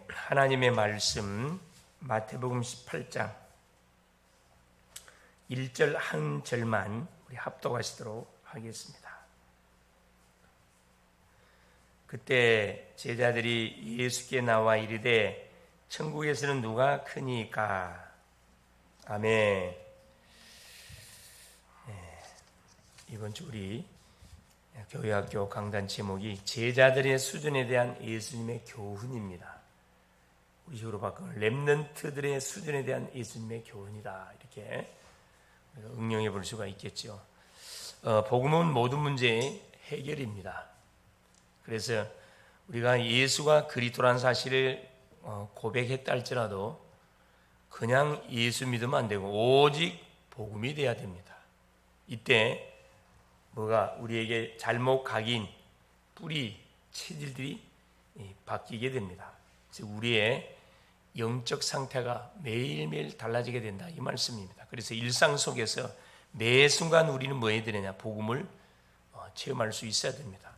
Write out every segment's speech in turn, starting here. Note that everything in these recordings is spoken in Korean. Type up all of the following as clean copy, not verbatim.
하나님의 말씀 마태복음 18장 1절 한 절만 우리 합독하시도록 하겠습니다. 그때 제자들이 예수께 나와 이르되 천국에서는 누가 크니까? 아멘. 이번 주 우리 교회학교 강단 제목이 제자들의 수준에 대한 예수님의 교훈입니다. 우리 식으로 바꾸면 렘넌트들의 수준에 대한 예수님의 교훈이다, 이렇게 응용해 볼 수가 있겠죠. 복음은 모든 문제의 해결입니다. 그래서 우리가 예수가 그리스도라는 사실을 고백했다 할지라도 그냥 예수 믿으면 안 되고 오직 복음이 돼야 됩니다. 이때 뭐가 우리에게 잘못 각인 뿌리 체질들이 바뀌게 됩니다. 즉 우리의 영적 상태가 매일매일 달라지게 된다, 이 말씀입니다. 그래서 일상 속에서 매 순간 우리는 뭐 해야 되느냐? 복음을 체험할 수 있어야 됩니다.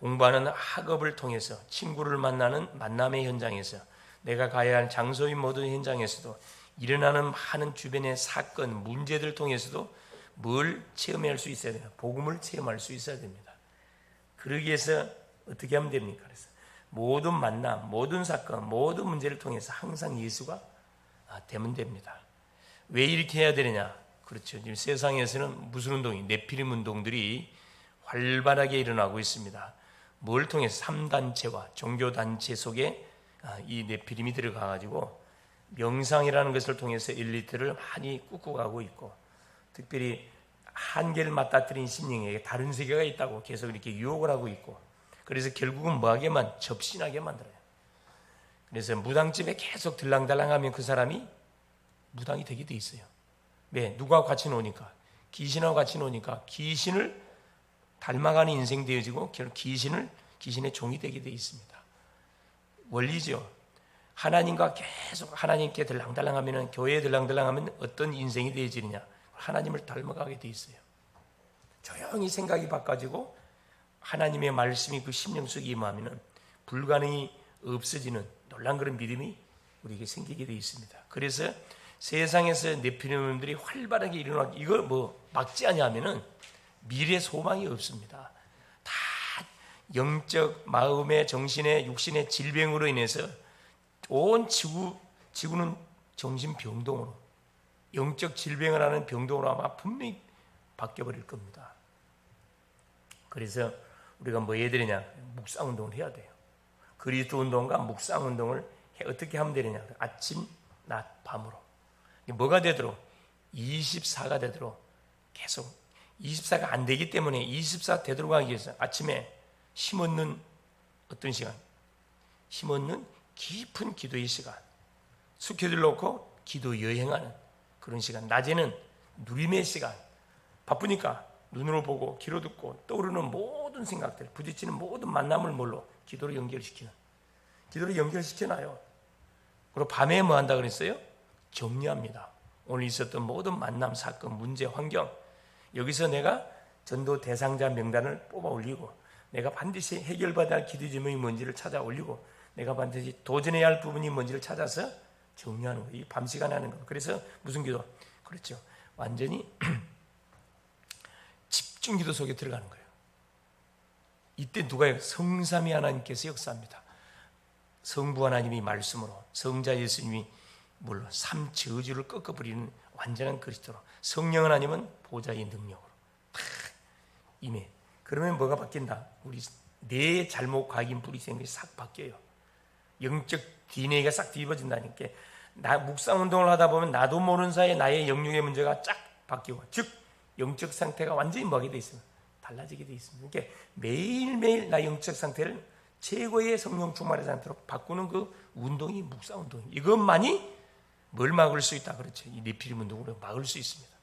공부하는 학업을 통해서, 친구를 만나는 만남의 현장에서, 내가 가야 할 장소인 모든 현장에서도, 일어나는 많은 주변의 사건, 문제들 통해서도 뭘 체험할 수 있어야 됩니다. 복음을 체험할 수 있어야 됩니다. 그러기 위해서 어떻게 하면 됩니까? 그래서 모든 만남, 모든 사건, 모든 문제를 통해서 항상 예수가 되면 됩니다. 왜 이렇게 해야 되느냐? 그렇죠. 지금 세상에서는 무슨 운동이, 네피림 운동들이 활발하게 일어나고 있습니다. 뭘 통해서? 3단체와 종교단체 속에 이 네피림이 들어가가지고 명상이라는 것을 통해서 엘리트를 많이 꾹꾹 가고 있고, 특별히 한계를 맞닥뜨린 심령에게 다른 세계가 있다고 계속 이렇게 유혹을 하고 있고, 그래서 결국은 뭐하게만? 접신하게 만들어요. 그래서 무당집에 계속 들랑달랑하면 그 사람이 무당이 되게 돼 있어요. 왜? 누구하고 같이 노니까, 귀신하고 같이 노니까 귀신을 닮아가는 인생 되어지고 결국 귀신의 종이 되게 돼 있습니다. 원리죠. 하나님과 계속 하나님께 들랑달랑하면, 교회에 들랑달랑하면 어떤 인생이 되어지느냐? 하나님을 닮아가게 돼 있어요. 조용히 생각이 바꿔지고 하나님의 말씀이 그 심령 속에 임하면 불가능이 없어지는 놀란 그런 믿음이 우리에게 생기게 돼 있습니다. 그래서 세상에서 네피림들이 활발하게 일어나고, 이걸 뭐 막지 않냐면은 미래 소망이 없습니다. 다 영적, 마음의, 정신의, 육신의 질병으로 인해서 온 지구는 정신병동으로, 영적 질병을 하는 병동으로 아마 분명히 바뀌어버릴 겁니다. 그래서 우리가 뭐 해야 되느냐? 묵상운동을 해야 돼요. 그리스도 운동과 묵상운동을 어떻게 하면 되느냐? 아침, 낮, 밤으로. 뭐가 되도록? 24가 되도록 계속. 24가 안 되기 때문에 24 되도록 하기 위해서 아침에 힘없는 어떤 시간? 힘없는 깊은 기도의 시간. 숙회들 놓고 기도 여행하는 그런 시간. 낮에는 누림의 시간. 바쁘니까 눈으로 보고 귀로 듣고 떠오르는 모든 생각들, 부딪히는 모든 만남을 뭘로? 기도로 연결시키는. 기도로 연결시켜놔요. 그리고 밤에 뭐 한다 그랬어요? 정리합니다. 오늘 있었던 모든 만남, 사건, 문제, 환경, 여기서 내가 전도 대상자 명단을 뽑아 올리고, 내가 반드시 해결받아야 할 기도 제목이 뭔지를 찾아 올리고, 내가 반드시 도전해야 할 부분이 뭔지를 찾아서 정리하는 거예요. 이 밤 시간에 하는 거예요. 그래서 무슨 기도? 그렇죠. 완전히 집중 기도 속에 들어가는 거예요. 이때 누가요? 성삼위 하나님께서 역사합니다. 성부 하나님이 말씀으로, 성자 예수님이 물론 삼저주를 꺾어버리는 완전한 그리스도로, 성령 하나님은 보좌의 능력으로 탁 임해. 그러면 뭐가 바뀐다? 우리 내 잘못 각인 뿌리 생각이 싹 바뀌어요. 영적 DNA가 싹 뒤집어진다니까. 나 묵상운동을 하다 보면 나도 모르는 사이에 나의 영육의 문제가 쫙 바뀌고, 즉 영적 상태가 완전히 뭐하게 돼 있습니다. 달라지게 돼 있습니다. 그러니까 매일매일 나 영적 상태를 최고의 성령 충만의 상태로 바꾸는 그 운동이 묵상운동이에요. 이것만이 뭘 막을 수 있다? 그렇죠. 이 네피림 운동으로 막을 수 있습니다.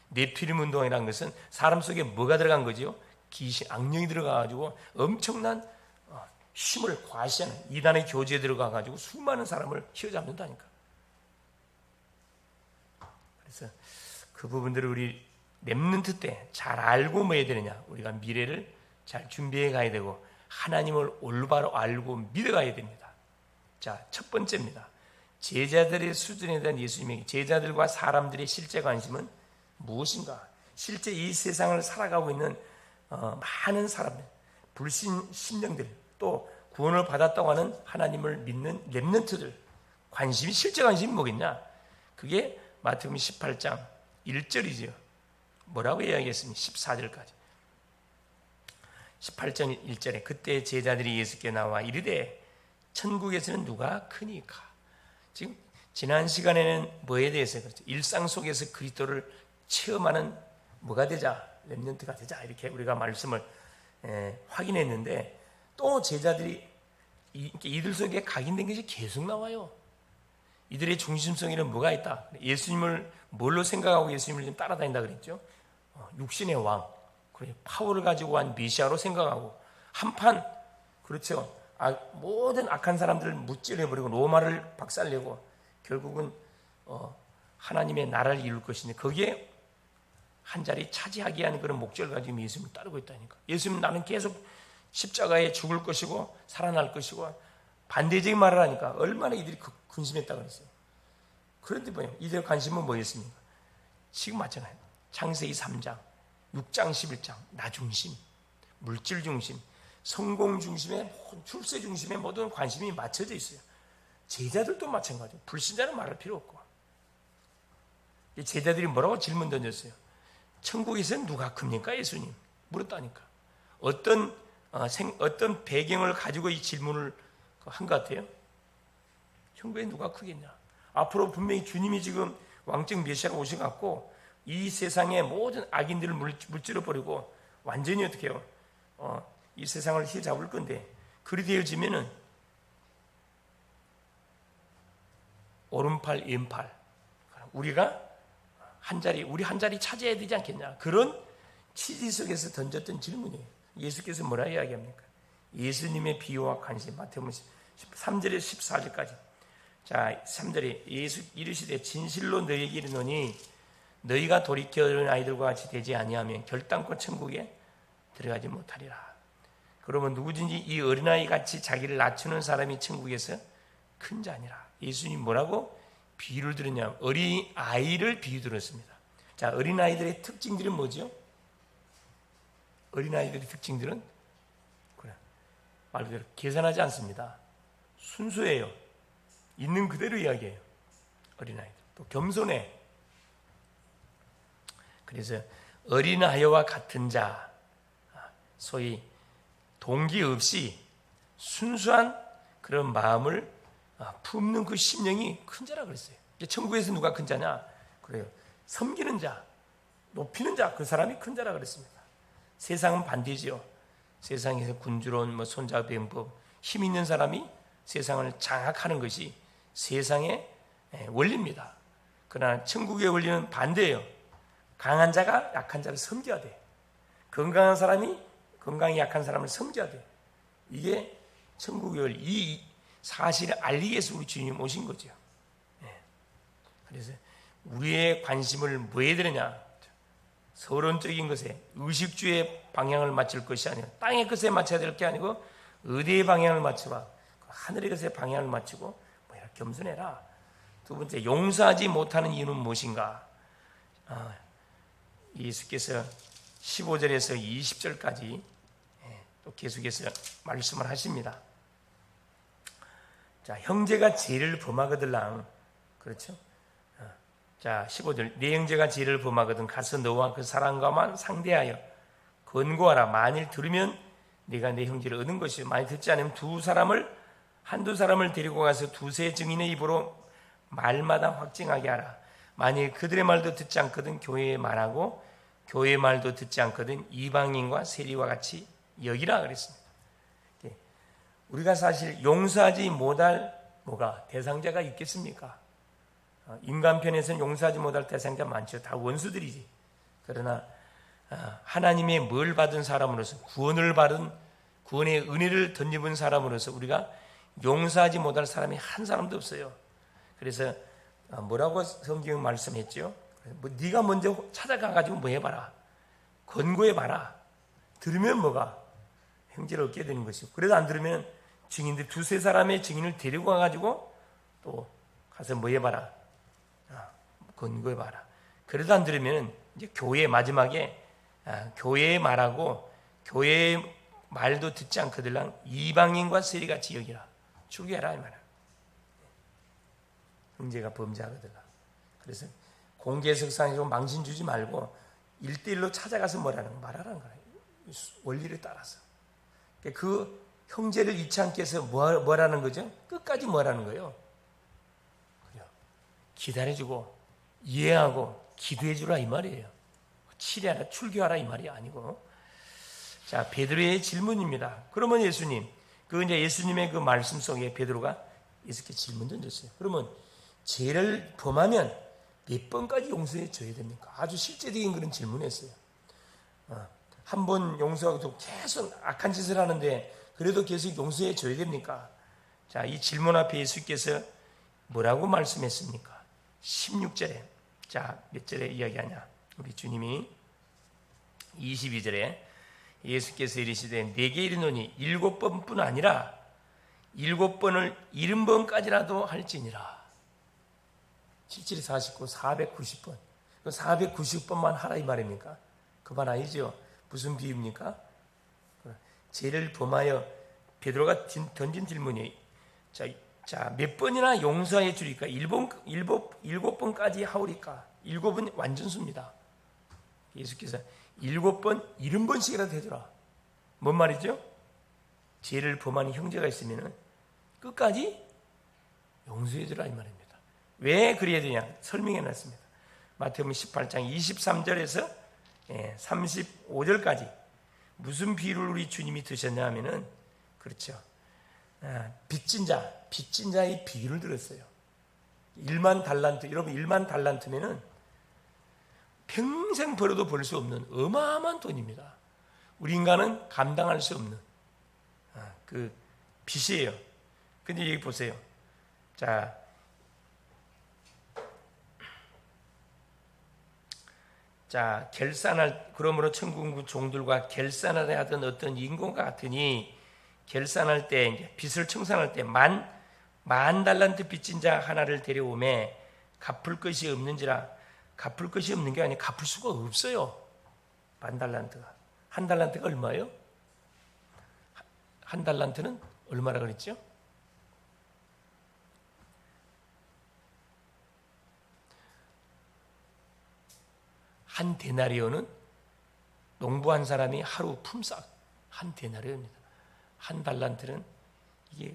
네피림 운동이라는 것은 사람 속에 뭐가 들어간 거죠? 귀신, 악령이 들어가가지고 엄청난 힘을 과시하는 이단의 교제에 들어가가지고 수많은 사람을 휘어잡는다니까. 그래서 그 부분들을 우리 렘넌트 때 잘 알고 뭐 해야 되느냐? 우리가 미래를 잘 준비해 가야 되고 하나님을 올바로 알고 믿어 가야 됩니다. 자, 첫 번째입니다. 제자들의 수준에 대한 예수님의 제자들과 사람들의 실제 관심은 무엇인가? 실제 이 세상을 살아가고 있는 많은 사람들, 불신 심령들, 또 구원을 받았다고 하는 하나님을 믿는 렘넌트들 관심이 실제 관심이 뭐겠냐? 그게 마태복음 18장 1절이죠. 뭐라고 이야기했습니까? 14절까지. 18장 1절에 그때 제자들이 예수께 나와 이르되 천국에서는 누가 크니까? 지금 지난 시간에는 뭐에 대해서 그렇죠? 일상 속에서 그리스도를 체험하는 뭐가 되자? 렘넌트가 되자 이렇게 우리가 말씀을 확인했는데 또 제자들이 이들 속에 각인된 것이 계속 나와요. 이들의 중심성에는 뭐가 있다? 예수님을 뭘로 생각하고 예수님을 좀 따라다닌다 그랬죠? 육신의 왕, 그래 파워를 가지고 한 메시아로 생각하고 한판 그렇죠? 모든 악한 사람들을 무찌르버리고 로마를 박살내고 결국은 하나님의 나라를 이룰 것인데 거기에 한 자리 차지하기 위한 그런 목적을 가지고 예수님을 따르고 있다니까. 예수님은 나는 계속 십자가에 죽을 것이고 살아날 것이고 반대적인 말을 하니까 얼마나 이들이 근심했다고 그랬어요. 그런데 뭐예요? 이들의 관심은 뭐였습니까? 지금 마찬가지. 창세기 3장, 6장, 11장 나 중심, 물질 중심, 성공 중심에 출세 중심에 모든 관심이 맞춰져 있어요. 제자들도 마찬가지예요. 불신자는 말할 필요 없고. 이 제자들이 뭐라고 질문 던졌어요? 천국에서는 누가 큽니까? 예수님 물었다니까. 어떤 배경을 가지고 이 질문을 한 것 같아요? 천국에 누가 크겠냐? 앞으로 분명히 주님이 지금 왕적 메시아가 오셔 갖고 이 세상의 모든 악인들을 물질러 버리고 완전히 어떻게 해요? 이 세상을 휘잡을 건데 그리 되어지면은 오른팔 왼팔 우리가 우리 한 자리 차지해야 되지 않겠냐? 그런 취지 속에서 던졌던 질문이에요. 예수께서 뭐라 이야기합니까? 예수님의 비유와 관심 마태복음 3절에서 14절까지. 자, 3절에 예수 이르시되 진실로 너희에게 이르노니 너희가 돌이켜 어린 아이들과 같이 되지 아니하면 결단코 천국에 들어가지 못하리라. 그러면 누구든지 이 어린아이 같이 자기를 낮추는 사람이 천국에서 큰 자니라. 예수님 뭐라고 비유를 들었냐? 어린아이를 비유 들었습니다. 자, 어린아이들의 특징들은 뭐죠? 어린아이들의 특징들은 그래, 말 그대로 계산하지 않습니다. 순수해요. 있는 그대로 이야기해요. 어린아이들. 또 겸손해. 그래서 어린아이와 같은 자, 소위 동기 없이 순수한 그런 마음을 품는 그 심령이 큰 자라 그랬어요. 천국에서 누가 큰 자냐? 그래요. 섬기는 자, 높이는 자, 그 사람이 큰 자라 그랬습니다. 세상은 반대지요. 세상에서 군주론, 손자병법, 힘 있는 사람이 세상을 장악하는 것이 세상의 원리입니다. 그러나 천국의 원리는 반대예요. 강한 자가 약한 자를 섬겨야 돼. 건강한 사람이 건강이 약한 사람을 섬겨야 돼. 이게 천국의 원리. 이 사실을 알리기 위해서 우리 주님 오신 거죠. 그래서 우리의 관심을 뭐에 드느냐? 서론적인 것에 의식주의 방향을 맞출 것이 아니라 땅의 것에 맞춰야 될 게 아니고 의대의 방향을 맞춰봐. 하늘의 것에 방향을 맞추고 이렇게 겸손해라. 두 번째, 용서하지 못하는 이유는 무엇인가? 예수께서 15절에서 20절까지 또 계속해서 말씀을 하십니다. 자, 형제가 죄를 범하거들랑, 그렇죠? 자, 15절. 네 형제가 죄를 범하거든 가서 너와 그 사람과만 상대하여 권고하라. 만일 들으면 네가 내 형제를 얻은 것이요, 만일 듣지 않으면 한두 사람을 데리고 가서 두세 증인의 입으로 말마다 확증하게 하라. 만일 그들의 말도 듣지 않거든 교회에 말하고 교회의 말도 듣지 않거든 이방인과 세리와 같이 여기라 그랬습니다. 우리가 사실 용서하지 못할 대상자가 있겠습니까? 인간편에서는 용서하지 못할 대상자 많죠. 다 원수들이지. 그러나 하나님의 뭘 받은 사람으로서 구원의 은혜를 덧입은 사람으로서 우리가 용서하지 못할 사람이 한 사람도 없어요. 그래서 뭐라고 성경은 말씀했죠? 네가 먼저 찾아가가지고 뭐 해봐라. 권고해봐라. 들으면 형제를 얻게 되는 것이고, 그래도 안 들으면 증인들 두세 사람의 증인을 데리고 와가지고 또 가서 뭐 해봐라, 근거해봐라. 그래도 안 들으면 이제 교회 마지막에 교회의 말하고 교회의 말도 듣지 않거들랑 이방인과 세리같이 여기라, 죽여라 이 말이야. 형제가 범죄하거든. 그래서 공개석상에서 망신 주지 말고 1대1로 찾아가서 말하라는 거예요. 원리를 따라서. 그 형제를 잊지 않게 해서 뭐라는 거죠? 끝까지 뭐라는 거예요? 기다려주고 이해하고 기도해주라 이 말이에요. 치료하라, 출교하라 이 말이 아니고. 자, 베드로의 질문입니다. 그러면 예수님, 이제 예수님의 그 말씀 속에 베드로가 이렇게 질문 던졌어요. 그러면 죄를 범하면 몇 번까지 용서해 줘야 됩니까? 아주 실제적인 그런 질문했어요. 한 번 용서하고 계속 악한 짓을 하는데 그래도 계속 용서해 줘야 됩니까? 자, 이 질문 앞에 예수께서 뭐라고 말씀했습니까? 16절에, 자, 몇 절에 이야기하냐? 우리 주님이 22절에 예수께서 이르시되 내게 이르노니 7번뿐 아니라 7번을 70번까지라도 할지니라. 7, 49, 490번. 490번만 하라 이 말입니까? 그 말 아니죠? 무슨 비유입니까? 죄를 범하여 베드로가 던진 질문이 자, 몇 번이나 용서해 주리까? 7번까지 하오리까? 7은 완전수입니다. 예수께서 7번, 70번씩이라도 해주라. 뭔 말이죠? 죄를 범하는 형제가 있으면 끝까지 용서해 주라 이 말입니다. 왜 그래야 되냐? 설명해 놨습니다. 마태복음 18장 23절에서 35절까지 무슨 비유를 우리 주님이 드셨냐 하면은, 그렇죠, 빚진 자의 비유를 들었어요. 1만 달란트, 여러분 1만 달란트면은 평생 벌어도 벌 수 없는 어마어마한 돈입니다. 우리 인간은 감당할 수 없는 그 빚이에요. 근데 여기 보세요. 자, 그러므로 천국 종들과 결산하려 하던 어떤 인공과 같으니, 결산할 때, 이제 빚을 청산할 때 만 달란트 빚진 자 하나를 데려오매 갚을 것이 없는지라. 갚을 것이 없는 게 아니라 갚을 수가 없어요. 만 달란트가. 한 달란트가 얼마예요? 한 달란트는 얼마라 그랬죠? 한 데나리온은 농부한 사람이 하루 품삯 한 데나리온입니다. 한 달란트는 이게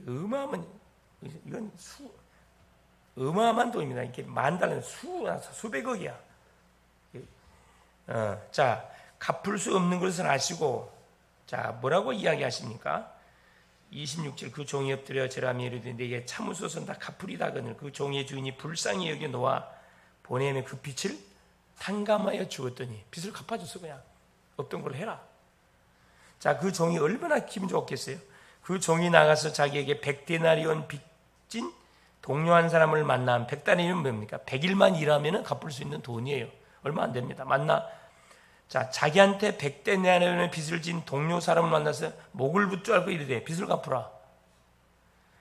어마어마한 돈입니다. 이게 만 달란트 수백억이야. 자, 갚을 수 없는 것을 아시고, 자, 뭐라고 이야기하십니까? 26절, 그 종이 엎드려 절하며 이르되 내게 참으소서 다 갚으리다거늘 그 종의 주인이 불쌍히 여겨 놓아 보내며 그 빚을 탕감하여 주었더니, 빚을 갚아줬어. 그냥 없던 걸 해라. 자, 그 종이 얼마나 기분 좋겠어요. 그 종이 나가서 자기에게 100데나리온 빚진 동료 한 사람을 만나면, 100데나리온은 뭡니까? 100일만 일하면 갚을 수 있는 돈이에요. 얼마 안 됩니다. 자, 자기한테 100데나리온의 빚을 진 동료 사람을 만나서 목을 붙잡고 이르되 빚을 갚으라.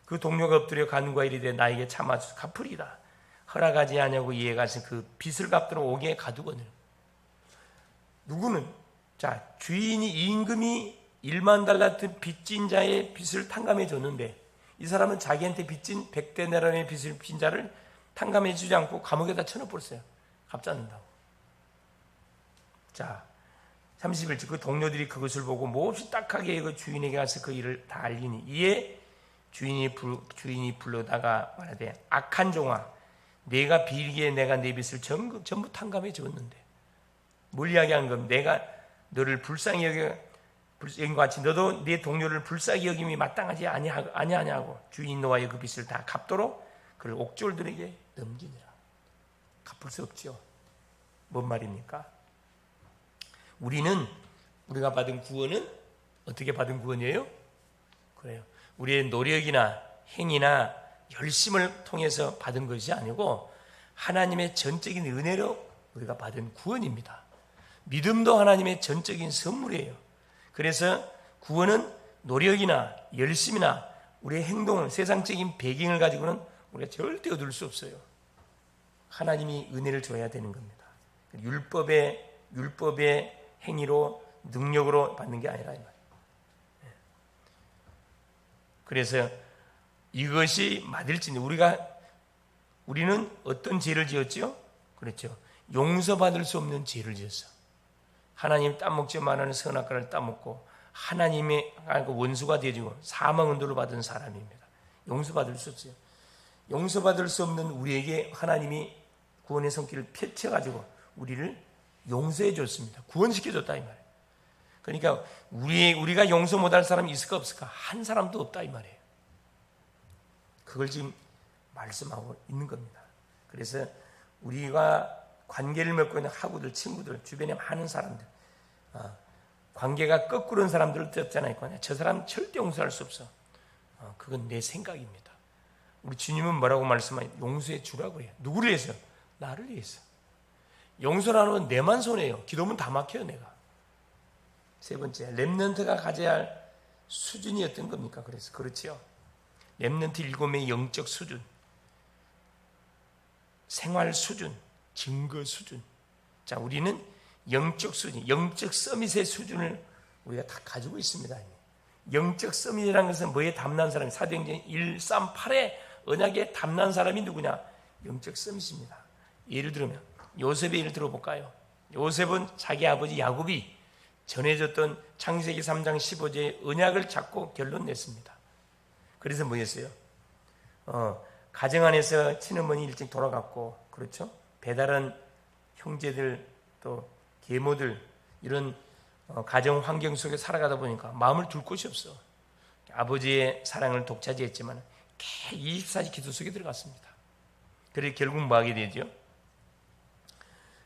그 동료가 엎드려 간구하여 이르되 나에게 참아 갚으리라. 허락하지 아니하고 이해가서 그 빚을 갚도록 오게 가두거늘. 누구는, 자, 주인이 임금이 1만 달란트 빚진 자의 빚을 탕감해 줬는데, 이 사람은 자기한테 빚진 100데나리온의 빚을 진 자를 탕감해 주지 않고 감옥에다 쳐넣어버렸어요. 갚지 않는다고. 자, 31절, 그 동료들이 그것을 보고 몹시 딱하게 그 주인에게 가서 그 일을 다 알리니, 이에 주인이 불러다가 말하되 악한 종아, 내가 비리기에 내가 내 빚을 전부 탕감해 줬는데, 뭘 이야기한 건, 내가 너를 불쌍히 여긴 것 같이 너도 내 동료를 불쌍히 여김이 마땅하지 아니하냐고 주인 노하여 그 빚을 다 갚도록 그를 옥졸들에게 넘기니라. 갚을 수 없죠. 뭔 말입니까? 우리가 받은 구원은 어떻게 받은 구원이에요? 그래요. 우리의 노력이나 행위나 열심을 통해서 받은 것이 아니고 하나님의 전적인 은혜로 우리가 받은 구원입니다. 믿음도 하나님의 전적인 선물이에요. 그래서 구원은 노력이나 열심이나 우리의 행동을, 세상적인 배경을 가지고는 우리가 절대 얻을 수 없어요. 하나님이 은혜를 줘야 되는 겁니다. 율법의 행위로, 능력으로 받는 게 아니라 이 말이에요. 그래서 이것이 맞을지, 우리는 어떤 죄를 지었죠? 그렇죠. 용서받을 수 없는 죄를 지었어. 하나님 따먹지 말라는 선악과를 따먹고 하나님의 원수가 되어지고 사망 은도를 받은 사람입니다. 용서받을 수 없어요. 용서받을 수 없는 우리에게 하나님이 구원의 손길을 펼쳐가지고 우리를 용서해 줬습니다. 구원시켜 줬다 이 말이에요. 그러니까 우리가 용서 못할 사람이 있을까 없을까? 한 사람도 없다 이 말이에요. 그걸 지금 말씀하고 있는 겁니다. 그래서 우리가 관계를 맺고 있는 학우들, 친구들, 주변에 많은 사람들, 관계가 거꾸로 온 사람들을 듣잖아요. 저 사람 절대 용서할 수 없어. 그건 내 생각입니다. 우리 주님은 뭐라고 말씀하세요? 용서해 주라고 해요. 누구를 위해서? 나를 위해서. 용서라는 건 내만 손해요. 기도문 다 막혀요, 내가. 세 번째, 렘넌트가 가져야 할 수준이 어떤 겁니까? 그래서 그렇지요. 렘넌트 7명의 영적 수준, 생활 수준, 증거 수준. 자, 우리는 영적 수준, 영적 서밋의 수준을 우리가 다 가지고 있습니다. 영적 서밋이라는 것은 뭐에 담난 사람이, 사도행전 1:3-8에 언약에 담난 사람이 누구냐? 영적 서밋입니다. 예를 들면 요셉의 예를 들어볼까요? 요셉은 자기 아버지 야곱이 전해졌던 창세기 3장 15절의 언약을 잡고 결론 냈습니다. 그래서 뭐였어요? 가정 안에서 친어머니 일찍 돌아갔고, 그렇죠? 배달한 형제들 또 계모들 이런 가정 환경 속에 살아가다 보니까 마음을 둘 곳이 없어. 아버지의 사랑을 독차지했지만 24시 기도 속에 들어갔습니다. 그래서 결국 뭐 하게 되죠?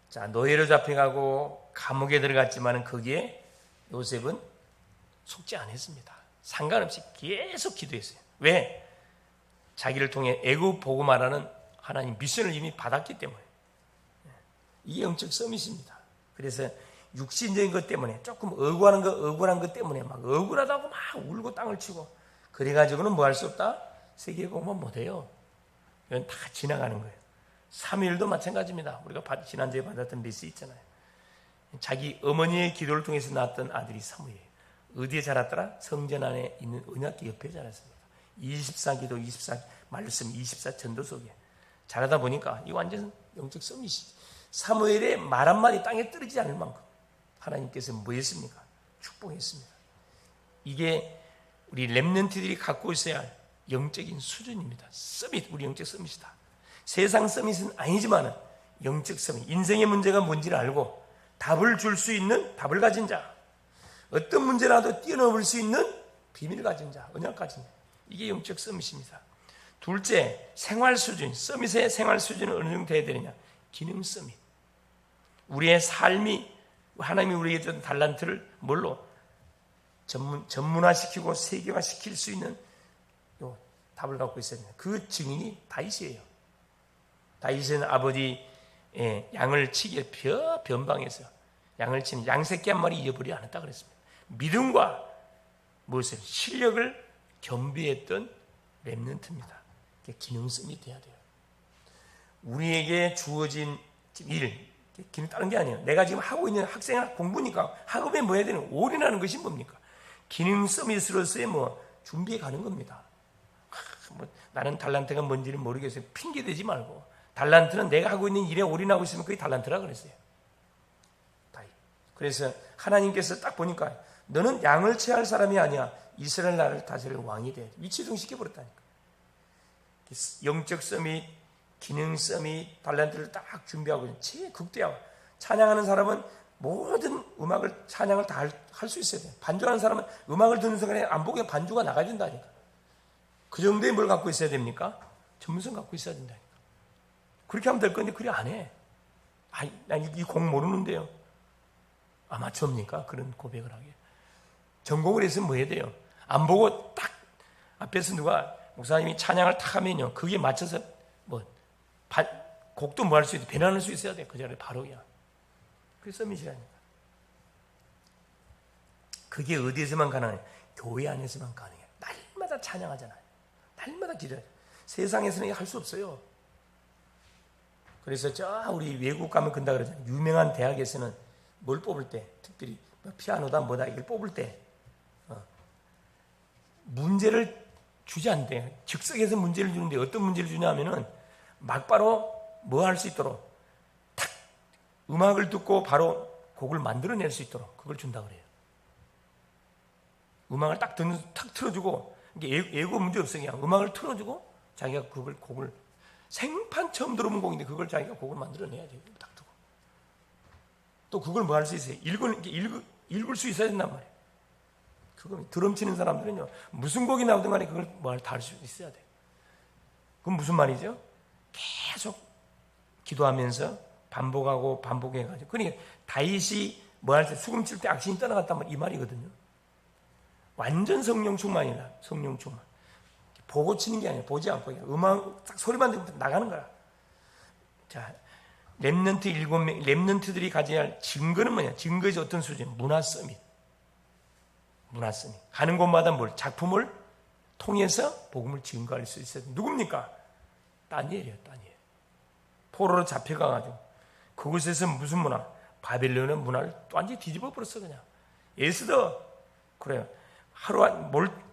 자, 노예로 잡혀가고 감옥에 들어갔지만 거기에 요셉은 속지 않았습니다. 상관없이 계속 기도했어요. 왜? 자기를 통해 애굽 복음하라는 하나님 미션을 이미 받았기 때문에. 이게 영적 서밋입니다. 그래서 육신적인 것 때문에 조금 억울한 것 때문에 막 억울하다고 막 울고 땅을 치고 그래가지고는 뭐 할 수 없다? 세계복음은 못해요. 이건 다 지나가는 거예요. 사무엘도 마찬가지입니다. 우리가 지난주에 받았던 리스 있잖아요. 자기 어머니의 기도를 통해서 낳았던 아들이 사무엘. 어디에 자랐더라? 성전 안에 있는 언약궤 옆에 자랐습니다. 24기도, 24 말씀, 24 전도 속에 자라다 보니까 이 완전 영적 서밋이지. 사무엘의 말 한마디 땅에 떨어지지 않을 만큼 하나님께서 뭐 했습니까? 축복했습니다. 이게 우리 렘넌트들이 갖고 있어야 할 영적인 수준입니다. 서밋, 우리 영적 서밋이다. 세상 서밋은 아니지만 영적 서밋, 인생의 문제가 뭔지를 알고 답을 줄 수 있는 답을 가진 자, 어떤 문제라도 뛰어넘을 수 있는 비밀을 가진 자, 언약 가진 자, 이게 영적 서밋입니다. 둘째, 생활 수준, 서밋의 생활 수준은 어느 정도 돼야 되느냐? 기능 서밋. 우리의 삶이 하나님이 우리에게 준 달란트를 뭘로 전문화시키고 세계화시킬 수 있는 요 답을 갖고 있어야 됩니다. 그 증인이 다윗이에요. 다윗은 아버지 양을 치기에 변방해서 양을 치는 양새끼 한 마리 잃어버리지 않았다 그랬습니다. 믿음과 무엇을 실력을 겸비했던 렘넌트입니다. 기능성이 돼야 돼요. 우리에게 주어진 일, 기능 다른 게 아니에요. 내가 지금 하고 있는 학생 공부니까 학업에 뭐 해야 되는 올인하는 것이 뭡니까? 기능 서밋으로서의 준비해 가는 겁니다. 나는 달란트가 뭔지는 모르겠어요. 핑계 대지 말고 달란트는 내가 하고 있는 일에 올인하고 있으면 그게 달란트라 그랬어요. 그래서 하나님께서 딱 보니까 너는 양을 취할 사람이 아니야. 이스라엘 나라를 다스릴 왕이 돼. 위치동 시켜버렸다니까. 영적 서밋, 기능 서밋, 달란트를 딱 준비하고 있는 최극대화. 찬양하는 사람은 모든 음악을 찬양을 다 할 수 있어야 돼. 반주하는 사람은 음악을 듣는 순간에 안 보게 반주가 나가야 된다니까. 그 정도의 뭘 갖고 있어야 됩니까? 전문성 갖고 있어야 된다니까. 그렇게 하면 될 건데 그래 안 해. 난 이 곡 모르는데요. 아마추어입니까? 그런 고백을 하게. 전공을 했으면 뭐 해야 돼요? 안 보고 딱 앞에서 누가 목사님이 찬양을 탁 하면요. 그게 맞춰서 곡도 뭐 할 수 있어. 배난할 수 있어야 돼. 그 자리에 바로야. 그게 서밋이라니까. 그게 어디에서만 가능해? 교회 안에서만 가능해. 날마다 찬양하잖아요. 날마다 기도해야 돼. 세상에서는 할 수 없어요. 그래서 우리 외국 가면 근다 그러잖아요. 유명한 대학에서는 뭘 뽑을 때, 특별히 피아노다 뭐다 이걸 뽑을 때 문제를 주지 않대. 즉석에서 문제를 주는데 어떤 문제를 주냐면은 막바로 뭐 할 수 있도록 탁 음악을 듣고 바로 곡을 만들어낼 수 있도록 그걸 준다 그래요. 음악을 딱 틀어주고, 이게 예고 문제 없어. 그냥 음악을 틀어주고 자기가 곡을 생판 처음 들어본 곡인데 그걸 자기가 곡을 만들어내야 돼요. 딱 두고 또 그걸 뭐 할 수 있어요? 읽을 수 있어야 된단 말이에요. 그거 드럼 치는 사람들은요, 무슨 곡이 나오든 간에 그걸 뭐 다 할 수 있어야 돼. 그건 무슨 말이죠? 계속 기도하면서 반복하고 반복해가지고. 그러니까 다윗이 뭐 할 때 수금 칠 때 악신이 떠나갔단 말, 이 말이거든요. 완전 성령 충만이다. 성령 충만. 보고 치는 게 아니라 보지 않고 그냥 음악 딱 소리만 들으면 나가는 거야. 자, 렘넌트 7명, 렘넌트들이 가져야 할 증거는 뭐냐? 증거의 어떤 수준? 문화 서밋. 가는 곳마다 작품을 통해서 복음을 증거할 수 있어요. 누굽니까? 다니엘이에요. 다니엘. 포로로 잡혀가가지고 그곳에서 무슨 문화? 바벨론의 문화를 완전히 뒤집어 버렸어. 그냥 에스더 그래요.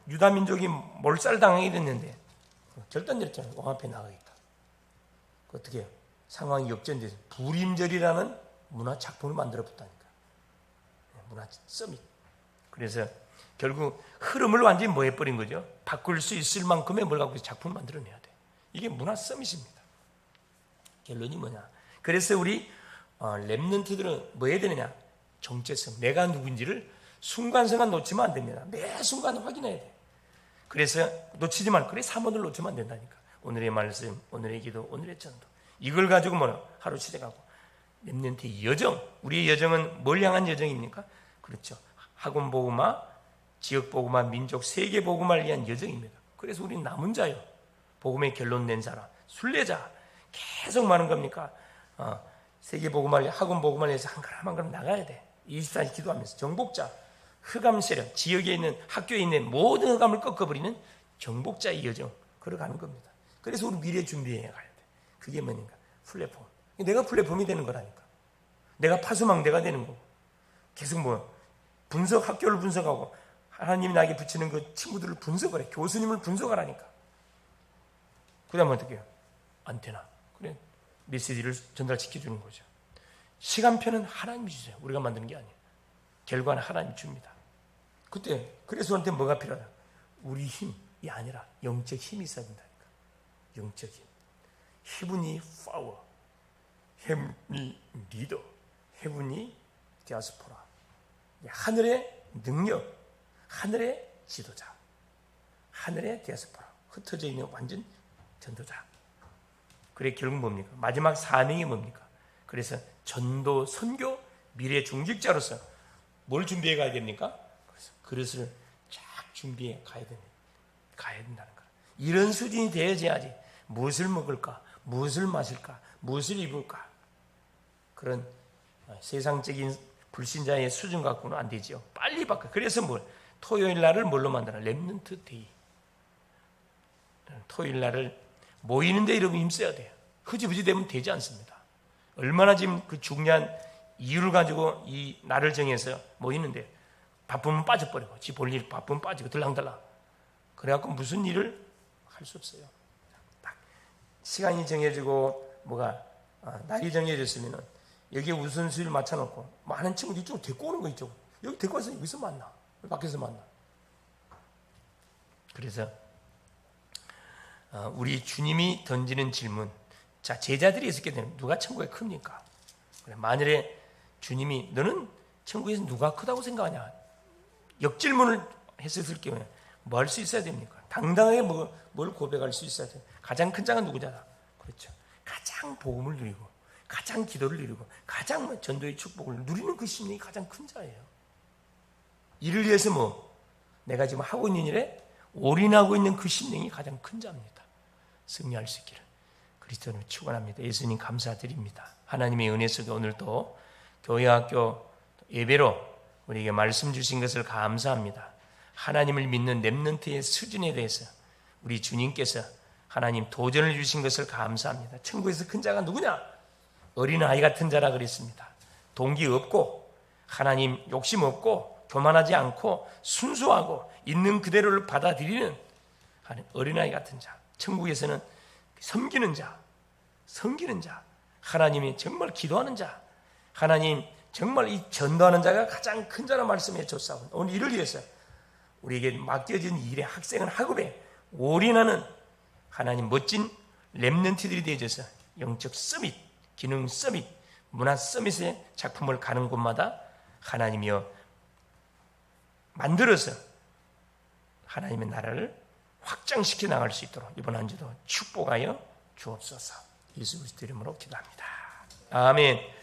유다 민족이 몰살당하게 됐는데 결단됐잖아요. 왕 앞에 나가겠다. 어떻게 해요? 상황이 역전돼서 불임절이라는 문화 작품을 만들어봤다니까. 문화 서밋. 그래서 결국 흐름을 완전히 뭐 해버린 거죠? 바꿀 수 있을 만큼의 뭘 갖고 작품을 만들어내야 돼. 이게 문화 서밋입니다. 결론이 뭐냐? 그래서 우리 렘넌트들은 뭐 해야 되느냐? 정체성, 내가 누군지를 순간순간 놓치면 안 됩니다. 매 순간 확인해야 돼. 그래서 놓치지 말고, 그래 사모를 놓치면 안 된다니까. 오늘의 말씀, 오늘의 기도, 오늘의 전도, 이걸 가지고 하루 시작하고. 렘넌트의 여정, 우리의 여정은 뭘 향한 여정입니까? 그렇죠. 학원 복음화, 지역 복음화, 민족 세계 복음화를 위한 여정입니다. 그래서 우리는 남은 자요. 복음의 결론 낸 사람, 순례자. 계속 많은 겁니까? 세계 복음화를, 학원 복음화를 위해서 한 걸음 한 걸음 나가야 돼. 24시 기도하면서. 정복자, 흑암 세력, 지역에 있는, 학교에 있는 모든 흑암을 꺾어버리는 정복자의 여정, 걸어가는 겁니다. 그래서 우리 미래 준비해 가야 돼. 그게 뭐니까? 플랫폼. 내가 플랫폼이 되는 거라니까. 내가 파수망대가 되는 거고. 계속 학교를 분석하고, 하나님이 나에게 붙이는 그 친구들을 분석을 해. 교수님을 분석하라니까. 그 다음에 어떻게 해요? 안테나. 그래. 메시지를 전달시켜주는 거죠. 시간표는 하나님이 주세요. 우리가 만드는 게 아니에요. 결과는 하나님이 줍니다. 그래서 우리한테 뭐가 필요하다? 우리 힘이 아니라 영적 힘이 있어야 된다니까. 영적 힘. Heavenly power, Heavenly leader, Heavenly diaspora. 하늘의 능력, 하늘의 지도자, 하늘의 디아스포라, 흩어져 있는 완전 전도자. 그래 결국 뭡니까? 마지막 사명이 뭡니까? 그래서 전도, 선교, 미래 중직자로서 뭘 준비해 가야 됩니까? 그래서 그릇을 쫙 준비해 가야 된다는 거야. 이런 수준이 되어야지. 무엇을 먹을까? 무엇을 마실까? 무엇을 입을까? 그런 세상적인 불신자의 수준 갖고는 안 되죠. 빨리 바꿔. 그래서 토요일 날을 뭘로 만들어? 렘넌트 데이. 토요일 날을 모이는데 여러분 힘써야 돼요. 흐지부지 되면 되지 않습니다. 얼마나 지금 그 중요한 이유를 가지고 이 날을 정해서 모이는데 바쁘면 빠져버리고, 지 볼 일 바쁘면 빠지고 들랑들랑. 그래갖고 무슨 일을 할 수 없어요. 딱 시간이 정해지고 날이 정해졌으면은 여기에 우선순위를 맞춰놓고 많은 친구들 이쪽으로 데리고 오는 거 있죠. 여기 데리고 와서 여기서 만나. 밖에서 만나. 그래서 우리 주님이 던지는 질문. 자, 제자들이 있었게 되면 누가 천국에 큽니까? 그래, 만일에 주님이 너는 천국에서 누가 크다고 생각하냐? 역질문을 했을 경우에 뭐 할 수 있어야 됩니까? 당당하게 뭘 고백할 수 있어야 돼요. 가장 큰 자가 누구잖아. 그렇죠. 가장 복음을 누리고, 가장 기도를 누리고, 가장 전도의 축복을 누리는 그 심령이 가장 큰 자예요. 이를 위해서 내가 지금 하고 있는 일에 올인하고 있는 그 심령이 가장 큰 자입니다. 승리할 수 있기를 그리스도를 축원합니다. 예수님 감사드립니다. 하나님의 은혜 속에 오늘도 교회학교 예배로 우리에게 말씀 주신 것을 감사합니다. 하나님을 믿는 렘넌트의 수준에 대해서 우리 주님께서 하나님 도전을 주신 것을 감사합니다. 천국에서 큰 자가 누구냐? 어린아이 같은 자라 그랬습니다. 동기 없고 하나님 욕심 없고 교만하지 않고 순수하고 있는 그대로를 받아들이는 어린아이 같은 자. 천국에서는 섬기는 자, 섬기는 자, 하나님이 정말 기도하는 자, 하나님 정말 이 전도하는 자가 가장 큰 자라 말씀해 줬사오니 오늘 이를 위해서 우리에게 맡겨진 일의 학생은 학업에 올인하는 하나님 멋진 렘넌트들이 되어져서 영적 서밋, 기능 서밋, 문화 서밋의 작품을 가는 곳마다 하나님이여 만들어서 하나님의 나라를 확장시켜 나갈 수 있도록 이번 한 주도 축복하여 주옵소서. 예수 그리스도 이름으로 기도합니다. 아멘.